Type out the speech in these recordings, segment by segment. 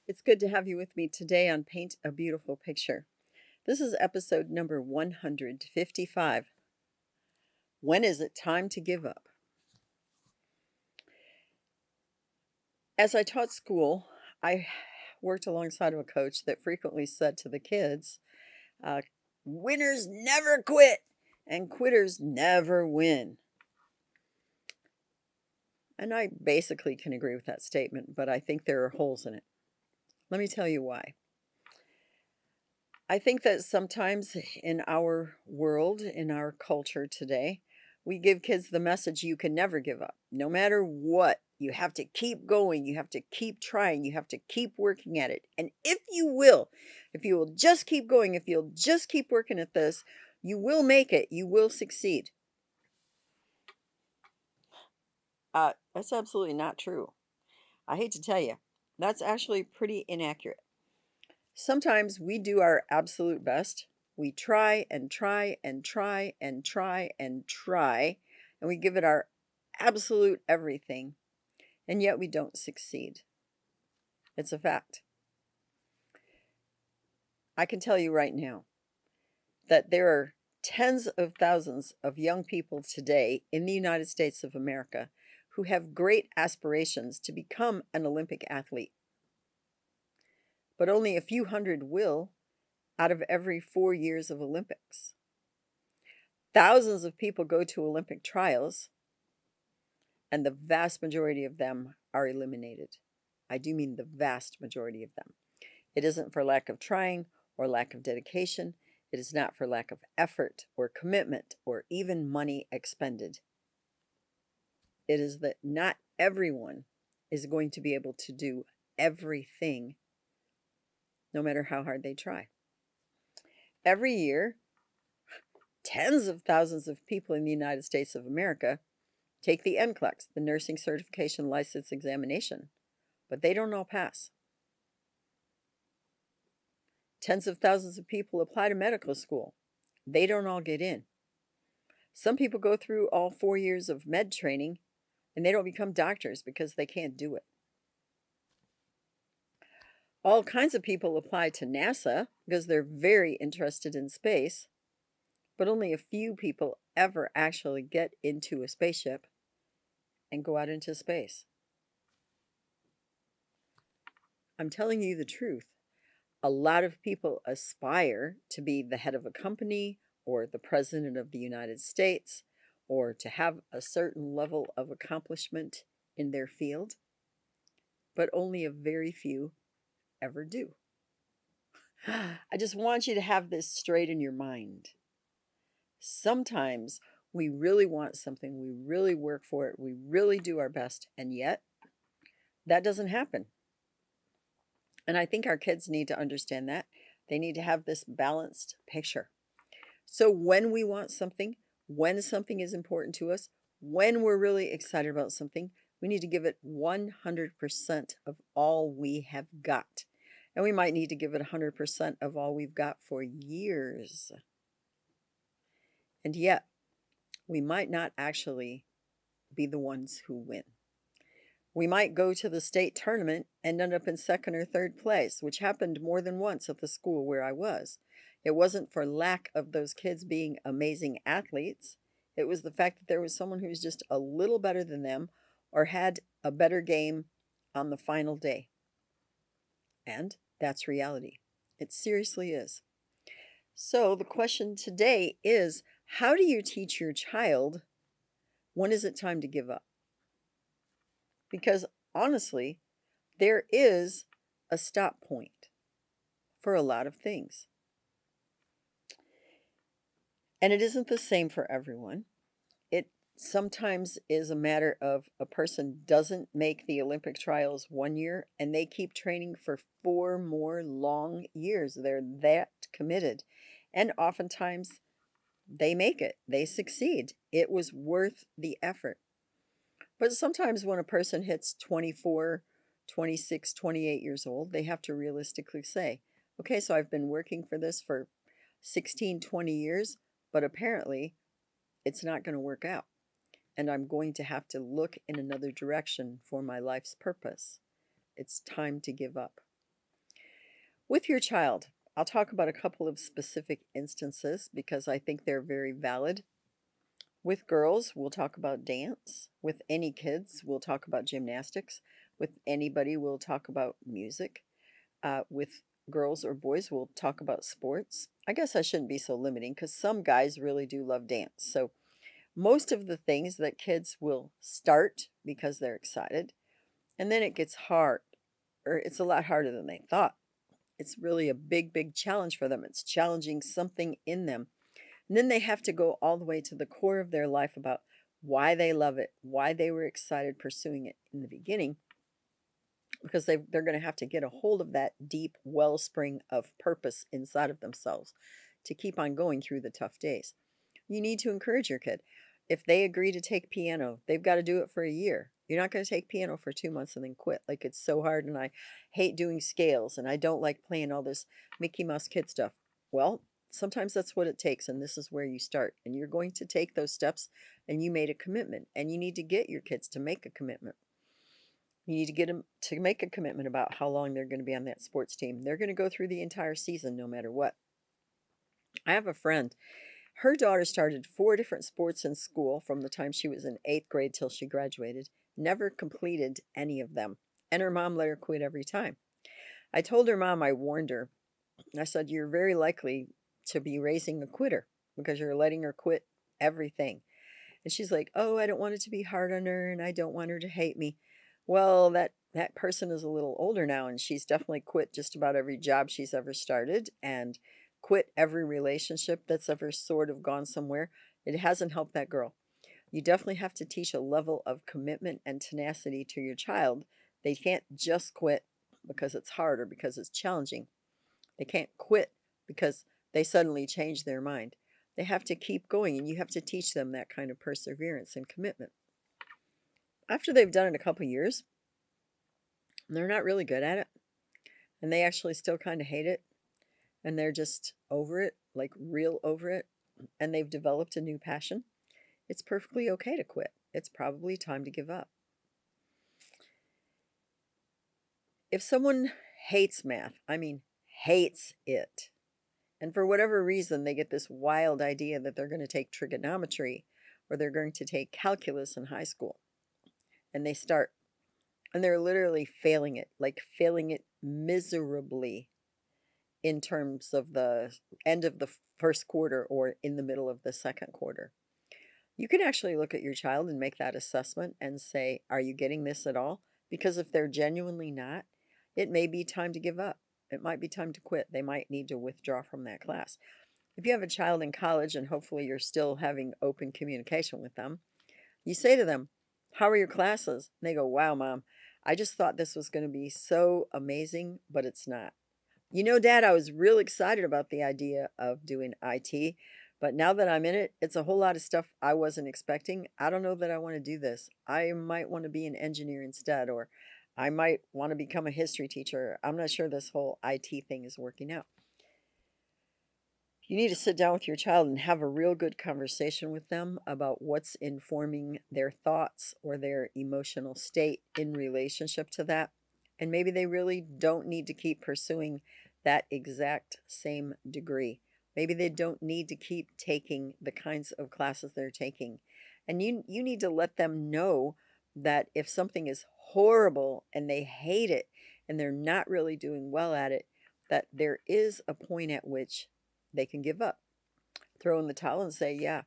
It's good to have you with me today on Paint a Beautiful Picture. This is episode number 155. When is it time to give up? As I taught school, I worked alongside of a coach that frequently said to the kids, uh, winners never quit and quitters never win. And I basically can agree with that statement, but I think there are holes in it. Let me tell you why. I think that sometimes in our world, in our culture today, we give kids the message you can never give up. No matter what, you have to keep going, you have to keep trying, you have to keep working at it. And if you will just keep going, if you'll just keep working at this, you will make it, you will succeed. That's absolutely not true. I hate to tell you, that's actually pretty inaccurate. Sometimes we do our absolute best. We try and try and try and try and try, and we give it our absolute everything, and yet we don't succeed. It's a fact. I can tell you right now that there are tens of thousands of young people today in the United States of America who have great aspirations to become an Olympic athlete, but only a few hundred will out of every 4 years of Olympics. Thousands of people go to Olympic trials, and the vast majority of them are eliminated. I do mean the vast majority of them. It isn't for lack of trying or lack of dedication. It is not for lack of effort or commitment or even money expended. It is that not everyone is going to be able to do everything, no matter how hard they try. Every year, tens of thousands of people in the United States of America take the NCLEX, the Nursing Certification License Examination, but they don't all pass. Tens of thousands of people apply to medical school. They don't all get in. Some people go through all 4 years of med training and they don't become doctors because they can't do it. All kinds of people apply to NASA because they're very interested in space, but only a few people ever actually get into a spaceship and go out into space. I'm telling you the truth. A lot of people aspire to be the head of a company or the president of the United States or to have a certain level of accomplishment in their field, but only a very few ever do. I just want you to have this straight in your mind. Sometimes we really want something, we really work for it, we really do our best, and yet that doesn't happen. And I think our kids need to understand that. They need to have this balanced picture. So when we want something, when something is important to us, when we're really excited about something, we need to give it 100% of all we have got. And we might need to give it 100% of all we've got for years. And yet, we might not actually be the ones who win. We might go to the state tournament and end up in second or third place, which happened more than once at the school where I was. It wasn't for lack of those kids being amazing athletes. It was the fact that there was someone who was just a little better than them or had a better game on the final day. And that's reality. It seriously is. So the question today is, how do you teach your child when is it time to give up? Because honestly, there is a stop point for a lot of things. And it isn't the same for everyone. It sometimes is a matter of a person doesn't make the Olympic trials 1 year and they keep training for 4 more long years. They're that committed. And oftentimes they make it, they succeed. It was worth the effort. But sometimes when a person hits 24, 26, 28 years old, they have to realistically say, okay, so I've been working for this for 16, 20 years, but apparently it's not going to work out. And I'm going to have to look in another direction for my life's purpose. It's time to give up. With your child, I'll talk about a couple of specific instances because I think they're very valid. With girls, we'll talk about dance. With any kids, we'll talk about gymnastics. With anybody, we'll talk about music. With girls or boys, we'll talk about sports. I guess I shouldn't be so limiting because some guys really do love dance. So, most of the things that kids will start because they're excited, and then it gets hard, or it's a lot harder than they thought. It's really a big, big challenge for them. It's challenging something in them. And then they have to go all the way to the core of their life about why they love it, why they were excited pursuing it in the beginning, because they're going to have to get a hold of that deep wellspring of purpose inside of themselves to keep on going through the tough days. You need to encourage your kid. If they agree to take piano, they've got to do it for a year. You're not going to take piano for 2 months and then quit. Like, it's so hard, and I hate doing scales, and I don't like playing all this Mickey Mouse kid stuff. Well, sometimes that's what it takes, and this is where you start. And you're going to take those steps, and you made a commitment, and you need to get your kids to make a commitment. You need to get them to make a commitment about how long they're going to be on that sports team. They're going to go through the entire season no matter what. I have a friend. Her daughter started 4 different sports in school from the time she was in 8th grade till she graduated, never completed any of them. And her mom let her quit every time. I told her mom, I warned her. I said, "You're very likely to be raising a quitter because you're letting her quit everything." And she's like, "Oh, I don't want it to be hard on her and I don't want her to hate me." Well, that person is a little older now, and she's definitely quit just about every job she's ever started and quit every relationship that's ever sort of gone somewhere. It hasn't helped that girl. You definitely have to teach a level of commitment and tenacity to your child. They can't just quit because it's hard or because it's challenging. They can't quit because they suddenly change their mind. They have to keep going, and you have to teach them that kind of perseverance and commitment. After they've done it a couple years, they're not really good at it, and they actually still kind of hate it, and they're just over it, like real over it, and they've developed a new passion. It's perfectly okay to quit. It's probably time to give up. If someone hates math, I mean hates it, and for whatever reason they get this wild idea that they're going to take trigonometry or they're going to take calculus in high school, and they start, and they're literally failing it, like failing it miserably in terms of the end of the first quarter or in the middle of the second quarter. You can actually look at your child and make that assessment and say, are you getting this at all? Because if they're genuinely not, it may be time to give up. It might be time to quit. They might need to withdraw from that class. If you have a child in college and hopefully you're still having open communication with them, you say to them, how are your classes? And they go, wow, mom, I just thought this was going to be so amazing, but it's not. You know, Dad, I was real excited about the idea of doing IT, but now that I'm in it, it's a whole lot of stuff I wasn't expecting. I don't know that I want to do this. I might want to be an engineer instead, or I might want to become a history teacher. I'm not sure this whole IT thing is working out. You need to sit down with your child and have a real good conversation with them about what's informing their thoughts or their emotional state in relationship to that. And maybe they really don't need to keep pursuing that exact same degree. Maybe they don't need to keep taking the kinds of classes they're taking. And you need to let them know that if something is horrible and they hate it and they're not really doing well at it, that there is a point at which they can give up, throw in the towel and say, yeah,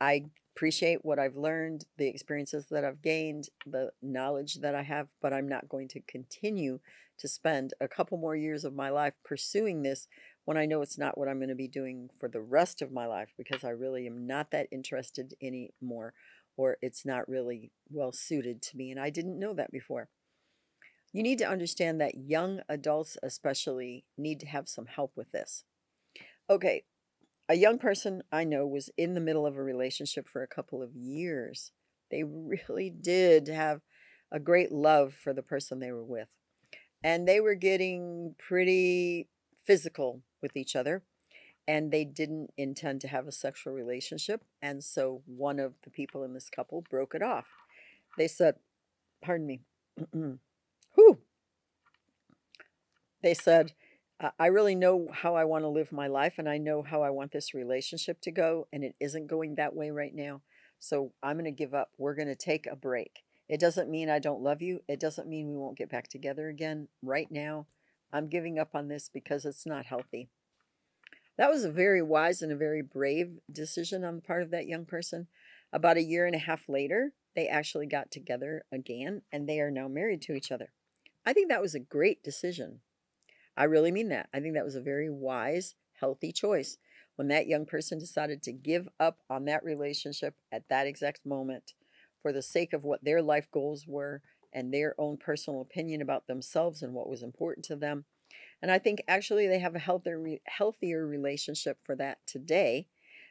I appreciate what I've learned, the experiences that I've gained, the knowledge that I have, but I'm not going to continue to spend a couple more years of my life pursuing this when I know it's not what I'm going to be doing for the rest of my life, because I really am not that interested anymore, or it's not really well suited to me. And I didn't know that before. You need to understand that young adults especially need to have some help with this. Okay, a young person I know was in the middle of a relationship for a couple of years. They really did have a great love for the person they were with, and they were getting pretty physical with each other, and they didn't intend to have a sexual relationship. And so one of the people in this couple broke it off. They said, pardon me, whew, they said, I really know how I want to live my life, and I know how I want this relationship to go, and it isn't going that way right now. So I'm going to give up. We're going to take a break. It doesn't mean I don't love you. It doesn't mean we won't get back together again. Right now, I'm giving up on this because it's not healthy. That was a very wise and a very brave decision on the part of that young person. About a year and a half later, they actually got together again, and they are now married to each other. I think that was a great decision. I really mean that. I think that was a very wise, healthy choice when that young person decided to give up on that relationship at that exact moment for the sake of what their life goals were and their own personal opinion about themselves and what was important to them. And I think actually they have a healthier relationship for that today,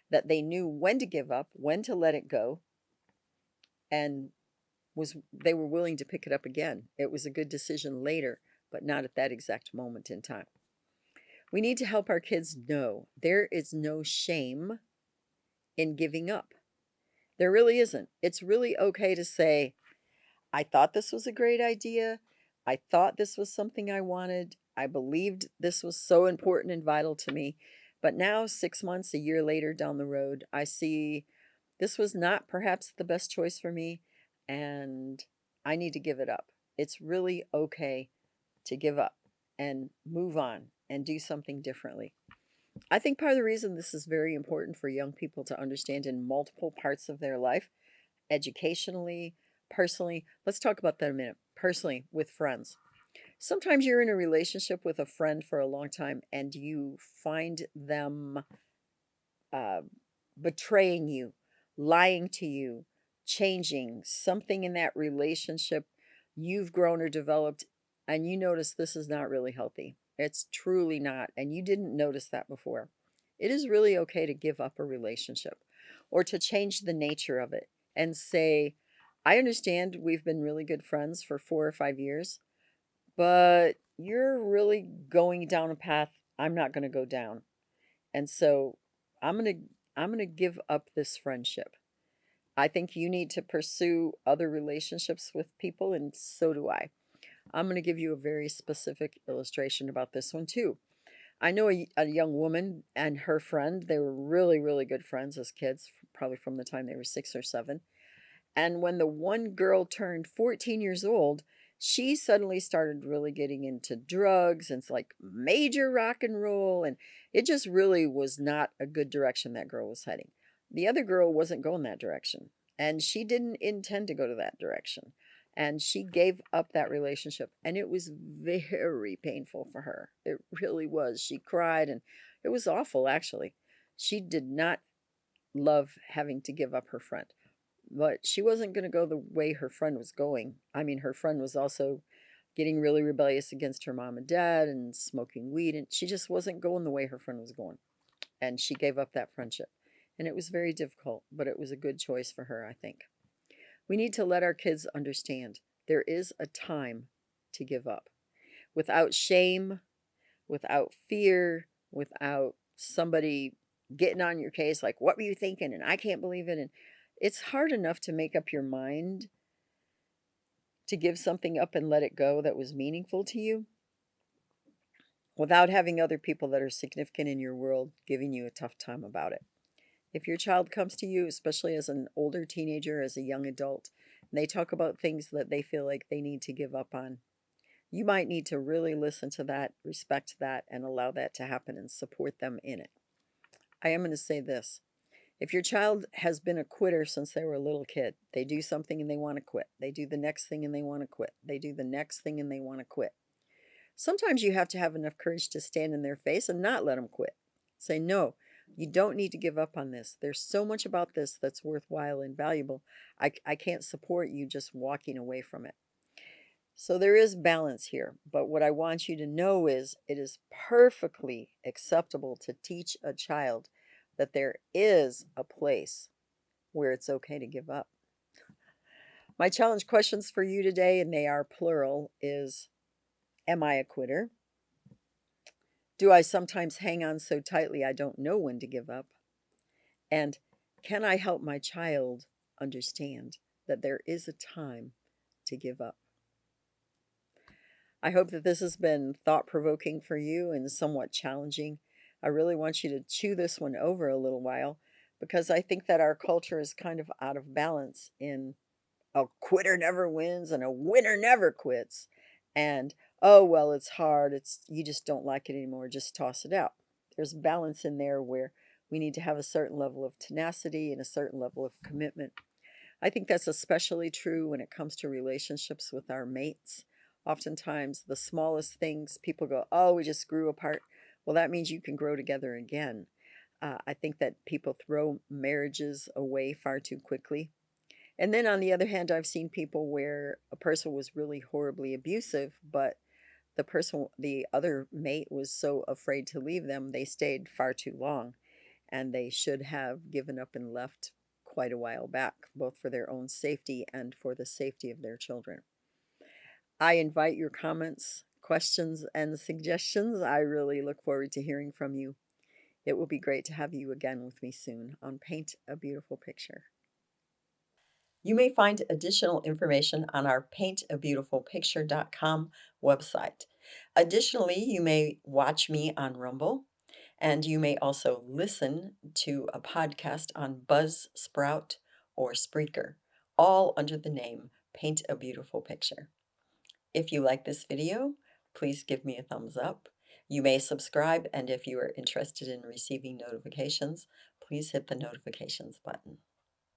that they knew when to give up, when to let it go, and they were willing to pick it up again. It was a good decision later, but not at that exact moment in time. We need to help our kids know there is no shame in giving up. There really isn't. It's really okay to say, I thought this was a great idea. I thought this was something I wanted. I believed this was so important and vital to me. But now, 6 months, a year later down the road, I see this was not perhaps the best choice for me, and I need to give it up. It's really okay to give up and move on and do something differently. I think part of the reason this is very important for young people to understand in multiple parts of their life, educationally, personally. Let's talk about that a minute. Personally, with friends. Sometimes you're in a relationship with a friend for a long time and you find them uh, betraying you, lying to you, changing something in that relationship. You've grown or developed, and you notice this is not really healthy. It's truly not. And you didn't notice that before. It is really okay to give up a relationship or to change the nature of it and say, I understand we've been really good friends for 4 or 5 years, but you're really going down a path I'm not going to go down. And so I'm going to I'm going to give up this friendship. I think you need to pursue other relationships with people, and so do I. I'm going to give you a very specific illustration about this one too. I know a young woman and her friend. They were really, really good friends as kids, probably from the time they were 6 or 7. And when the one girl turned 14 years old, she suddenly started really getting into drugs and it's like major rock and roll. And it just really was not a good direction that girl was heading. The other girl wasn't going that direction. And she didn't intend to go to that direction. And she gave up that relationship. And it was very painful for her. It really was. She cried and it was awful, actually. She did not love having to give up her friend. But she wasn't going to go the way her friend was going. I mean, her friend was also getting really rebellious against her mom and dad and smoking weed, and she just wasn't going the way her friend was going. And she gave up that friendship. And it was very difficult, but it was a good choice for her, I think. We need to let our kids understand there is a time to give up without shame, without fear, without somebody getting on your case like, what were you thinking? And I can't believe it. And it's hard enough to make up your mind to give something up and let it go that was meaningful to you without having other people that are significant in your world giving you a tough time about it. If your child comes to you, especially as an older teenager, as a young adult, and they talk about things that they feel like they need to give up on, you might need to really listen to that, respect that, and allow that to happen and support them in it. I am going to say this. If your child has been a quitter since they were a little kid, they do something and they want to quit. They do the next thing and they want to quit. They do the next thing and they want to quit. Sometimes you have to have enough courage to stand in their face and not let them quit. Say, no, you don't need to give up on this. There's so much about this that's worthwhile and valuable. I can't support you just walking away from it. So there is balance here. But what I want you to know is it is perfectly acceptable to teach a child that there is a place where it's okay to give up. My challenge questions for you today, and they are plural, is am I a quitter? Do I sometimes hang on so tightly I don't know when to give up? And can I help my child understand that there is a time to give up? I hope that this has been thought-provoking for you and somewhat challenging. I really want you to chew this one over a little while because I think that our culture is kind of out of balance in a quitter never wins and a winner never quits. And oh well, it's hard. It's you just don't like it anymore. Just toss it out. There's balance in there where we need to have a certain level of tenacity and a certain level of commitment. I think that's especially true when it comes to relationships with our mates. Oftentimes, the smallest things, people go, "Oh, we just grew apart." Well, that means you can grow together again. I think that people throw marriages away far too quickly. And then on the other hand, I've seen people where a person was really horribly abusive, but the other mate was so afraid to leave them, they stayed far too long, and they should have given up and left quite a while back, both for their own safety and for the safety of their children. I invite your comments, questions, and suggestions. I really look forward to hearing from you. It will be great to have you again with me soon on Paint a Beautiful Picture. You may find additional information on our paintabeautifulpicture.com website. Additionally, you may watch me on Rumble, and you may also listen to a podcast on Buzzsprout or Spreaker, all under the name Paint a Beautiful Picture. If you like this video, please give me a thumbs up. You may subscribe, and if you are interested in receiving notifications, please hit the notifications button.